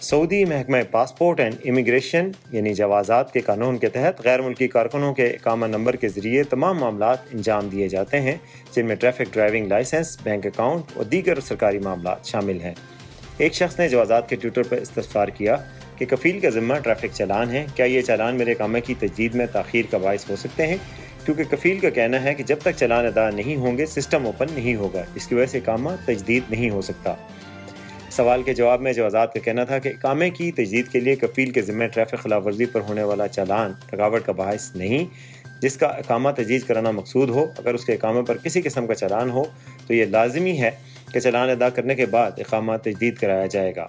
سعودی محکمہ passport and immigration یعنی جوازات کے قانون کے تحت غیر ملکی کارکنوں کے اقامہ نمبر کے ذریعے تمام معاملات انجام دیے جاتے ہیں، جن میں traffic, driving licence, bank account اور دیگر سرکاری معاملات شامل ہیں۔ ایک شخص نے جوازات کے ٹویٹر پر استفسار کیا کہ کفیل کا ذمہ ٹریفک چالان ہے، کیا یہ چالان میرے اقامہ کی تجدید میں تاخیر کا باعث ہو سکتے ہیں؟ کیونکہ کفیل کا کہنا ہے کہ جب تک چالان ادا نہیں ہوں گے سسٹم اوپن نہیں ہوگا، اس کی وجہ سے اقامہ تجدید نہیں ہو سکتا۔ سوال کے جواب میں جوازات کا کہنا تھا کہ اقامے کی تجدید کے لیے کفیل کے ذمہ ٹریفک خلاف ورزی پر ہونے والا چالان رکاوٹ کا باعث نہیں، جس کا اقامہ تجدید کرانا مقصود ہو۔ اگر اس کے اقامے پر کسی قسم کا چالان ہو تو یہ لازمی ہے کہ چالان ادا کرنے کے بعد اقامہ تجدید کرایا جائے گا۔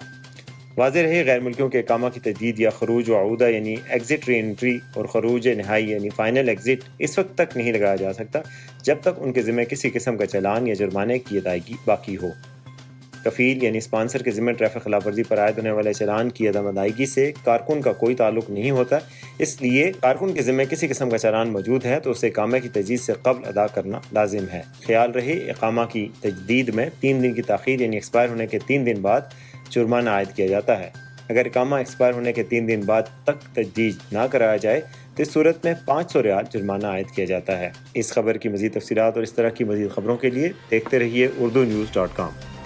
واضح رہے، غیر ملکیوں کے اقامہ کی تجدید یا خروج و عودہ یعنی ایگزٹ ری انٹری اور خروج نہائی یعنی فائنل ایگزٹ اس وقت تک نہیں لگایا جا سکتا جب تک ان کے ذمہ کسی قسم کا چالان یا جرمانے کی ادائیگی باقی ہو۔ کفیل یعنی اسپانسر کے ذمہ ٹریفک خلاف ورزی پر عائد ہونے والے چالان کی عدم ادائیگی سے کارکن کا کوئی تعلق نہیں ہوتا، اس لیے کارکن کے ذمہ کسی قسم کا چالان موجود ہے تو اسے اقامے کی تجدید سے قبل ادا کرنا لازم ہے۔ خیال رہے، اقامہ کی تجدید میں 3 دن کی تاخیر یعنی ایکسپائر ہونے کے 3 دن بعد جرمانہ عائد کیا جاتا ہے۔ اگر اقامہ ایکسپائر ہونے کے 3 دن بعد تک تجدید نہ کرایا جائے تو اس صورت میں 500 ریال جرمانہ عائد کیا جاتا ہے۔ اس خبر کی مزید تفصیلات اور اس طرح کی مزید خبروں کے لیے دیکھتے رہیے urdunews.com۔